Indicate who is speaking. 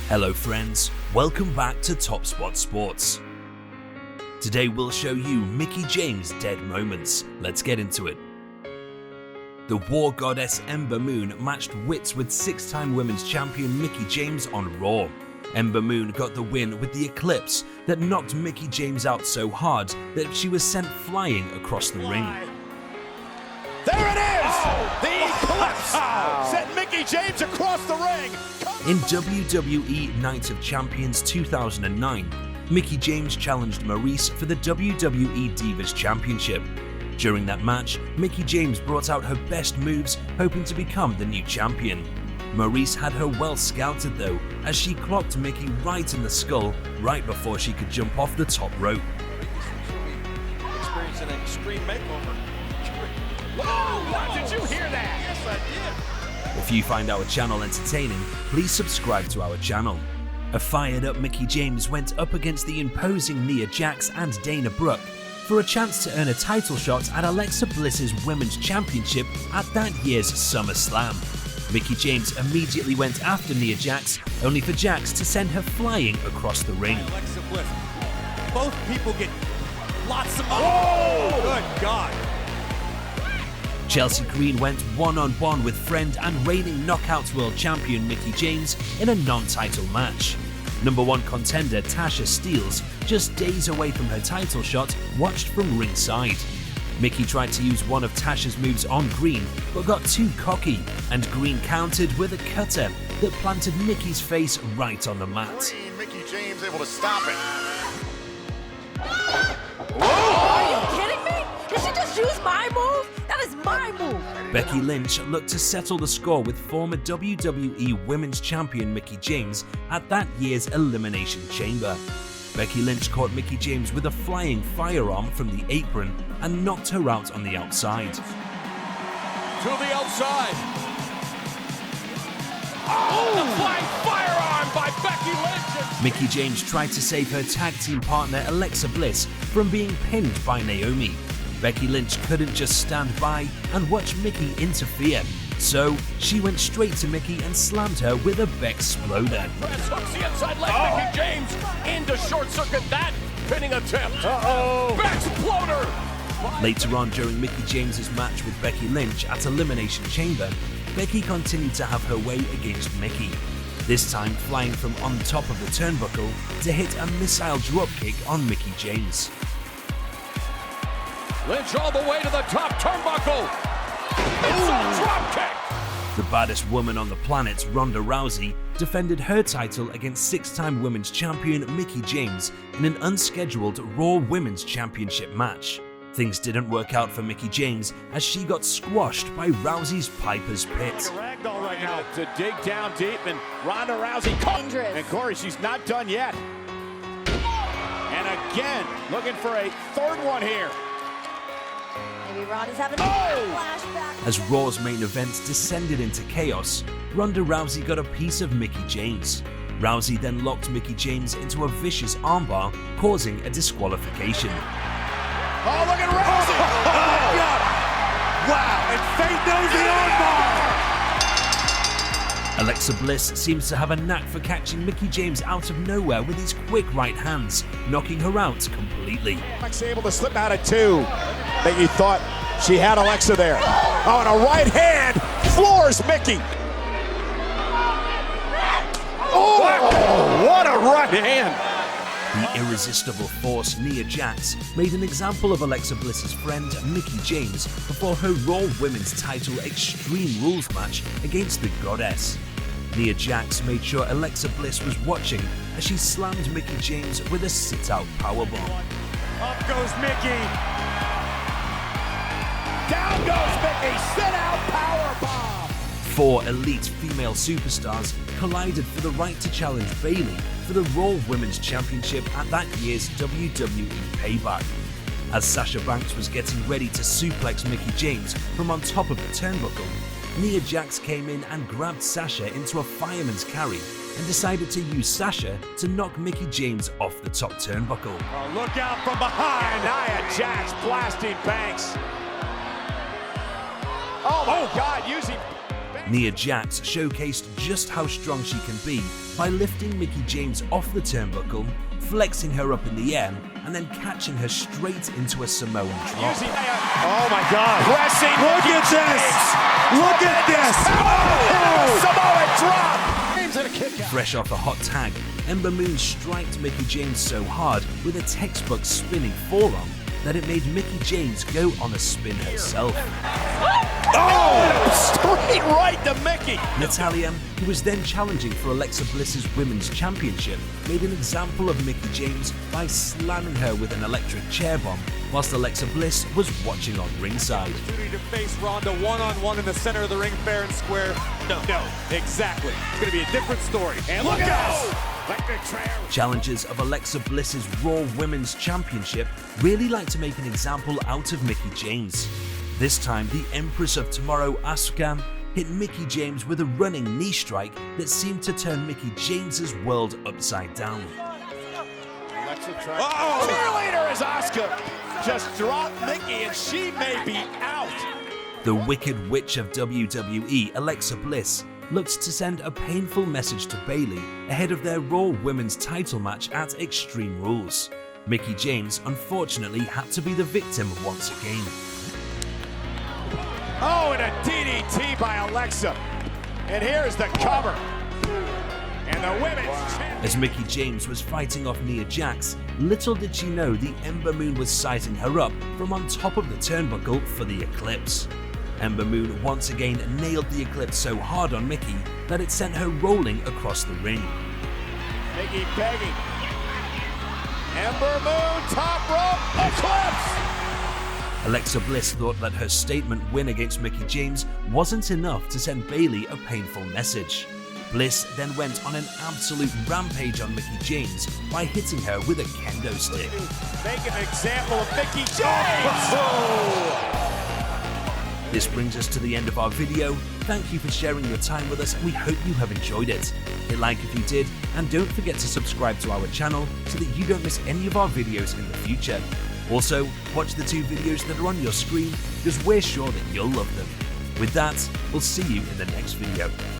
Speaker 1: Hello friends, welcome back to Top Spot Sports. Today we'll show you Mickie James' dead moments. Let's get into it. The war goddess Ember Moon matched wits with six-time women's champion Mickie James on Raw. Ember Moon got the win with the Eclipse that knocked Mickie James out so hard that she was sent flying across the ring.
Speaker 2: There it is! The Eclipse sent Mickie James across the ring!
Speaker 1: In WWE Night of Champions 2009, Mickie James challenged Maurice for the WWE Divas Championship. During that match, Mickie James brought out her best moves, hoping to become the new champion. Maurice had her well scouted though, as she clocked Mickie right in the skull right before she could jump off the top rope.
Speaker 2: Experience an extreme makeover. Whoa! Did you hear that? Yes, I did.
Speaker 1: If you find our channel entertaining, please subscribe to our channel. A fired-up Mickie James went up against the imposing Nia Jax and Dana Brooke for a chance to earn a title shot at Alexa Bliss's Women's Championship at that year's SummerSlam. Mickie James immediately went after Nia Jax, only for Jax to send her flying across the ring.
Speaker 2: Alexa Bliss. Both people get lots of money. Oh, good God.
Speaker 1: Chelsea Green went one-on-one with friend and reigning Knockouts World Champion Mickie James in a non-title match. Number one contender Tasha Steelz, just days away from her title shot, watched from ringside. Mickie tried to use one of Tasha's moves on Green, but got too cocky, and Green countered with a cutter that planted Mickie's face right on the mat.
Speaker 2: Mickie James able to stop it.
Speaker 3: Are you kidding me? Did she just use my move? That is my move!
Speaker 1: Becky Lynch looked to settle the score with former WWE Women's Champion Mickie James at that year's Elimination Chamber. Becky Lynch caught Mickie James with a flying firearm from the apron and knocked her out on the outside.
Speaker 2: To the outside. Oh, the flying firearm by Becky Lynch.
Speaker 1: Mickie James tried to save her tag team partner Alexa Bliss from being pinned by Naomi. Becky Lynch couldn't just stand by and watch Mickie interfere, so she went straight to Mickie and slammed her with a Bex-sploder.
Speaker 2: Press hooks the inside leg. Mickie James into short circuit that pinning attempt. Bex-sploder.
Speaker 1: Later on during Mickie James' match with Becky Lynch at Elimination Chamber, Becky continued to have her way against Mickie, this time flying from on top of the turnbuckle to hit a missile dropkick on Mickie James.
Speaker 2: Lynch all the way to the top turnbuckle. Missile dropkick.
Speaker 1: The baddest woman on the planet, Ronda Rousey, defended her title against six-time women's champion Mickie James in an unscheduled Raw Women's Championship match. Things didn't work out for Mickie James as she got squashed by Rousey's Piper's Pit.
Speaker 2: Ragdoll right now to dig down deep, and Ronda Rousey
Speaker 3: Dangerous.
Speaker 2: and Corey, she's not done yet. And again, looking for a third one here.
Speaker 3: Maybe Ronda's having a flashback.
Speaker 1: As Raw's main event descended into chaos, Ronda Rousey got a piece of Mickie James. Rousey then locked Mickie James into a vicious armbar, causing a disqualification.
Speaker 2: Oh, look at Rousey! Oh, my God! Wow, and Fate knows the armbar!
Speaker 1: Alexa Bliss seems to have a knack for catching Mickie James out of nowhere with his quick right hands, knocking her out completely.
Speaker 2: Alexa able to slip out of two. That you thought she had Alexa there. Oh, and a right hand floors Mickie. Oh, what a right hand!
Speaker 1: The irresistible force Nia Jax made an example of Alexa Bliss's friend Mickie James before her Raw Women's title Extreme Rules match against the Goddess. Nia Jax made sure Alexa Bliss was watching as she slammed Mickie James with a sit-out powerbomb.
Speaker 2: Up goes Mickie. Down goes Mickie. Sit-out powerbomb.
Speaker 1: Four elite female superstars collided for the right to challenge Bayley for the Raw Women's Championship at that year's WWE Payback. As Sasha Banks was getting ready to suplex Mickie James from on top of the turnbuckle, Nia Jax came in and grabbed Sasha into a fireman's carry and decided to use Sasha to knock Mickie James off the top turnbuckle.
Speaker 2: Oh, look out from behind. Nia Jax blasting Banks. Oh my God, using
Speaker 1: Nia Jax showcased just how strong she can be by lifting Mickie James off the turnbuckle, flexing her up in the air, and then catching her straight into a Samoan drop.
Speaker 2: Oh my God! Pressing. Look at this! Look at this! Samoan drop! James had a kick out.
Speaker 1: Fresh off a hot tag, Ember Moon striked Mickie James so hard with a textbook spinning forearm that it made Mickie James go on a spin herself.
Speaker 2: Oh! Straight right to Mickie!
Speaker 1: Natalya, who was then challenging for Alexa Bliss's Women's Championship, made an example of Mickie James by slamming her with an electric chair bomb, whilst Alexa Bliss was watching on ringside.
Speaker 4: Opportunity to face Ronda one-on-one in the center of the ring, fair and square. No, exactly. It's going to be a different story.
Speaker 2: And look out!
Speaker 1: Challengers of Alexa Bliss's Raw Women's Championship really like to make an example out of Mickie James. This time, the Empress of Tomorrow, Asuka, hit Mickie James with a running knee strike that seemed to turn Mickie James's world upside down.
Speaker 2: Oh! Cheerleader is Asuka! Just dropped Mickie and she may be out!
Speaker 1: The Wicked Witch of WWE, Alexa Bliss, looked to send a painful message to Bayley ahead of their Raw Women's title match at Extreme Rules. Mickie James unfortunately had to be the victim once again.
Speaker 2: Oh, and a DDT by Alexa. And here's the cover. And the women's champion.
Speaker 1: As Mickie James was fighting off Nia Jax, little did she know the Ember Moon was sizing her up from on top of the turnbuckle for the Eclipse. Ember Moon once again nailed the Eclipse so hard on Mickie that it sent her rolling across the ring.
Speaker 2: Mickie begging. Ember Moon, top rope, Eclipse!
Speaker 1: Alexa Bliss thought that her statement win against Mickie James wasn't enough to send Bayley a painful message. Bliss then went on an absolute rampage on Mickie James by hitting her with a kendo stick.
Speaker 2: Make an example of Mickie James! Oh.
Speaker 1: This brings us to the end of our video. Thank you for sharing your time with us, and we hope you have enjoyed it. Hit like if you did, and don't forget to subscribe to our channel so that you don't miss any of our videos in the future. Also, watch the 2 videos that are on your screen because we're sure that you'll love them. With that, we'll see you in the next video.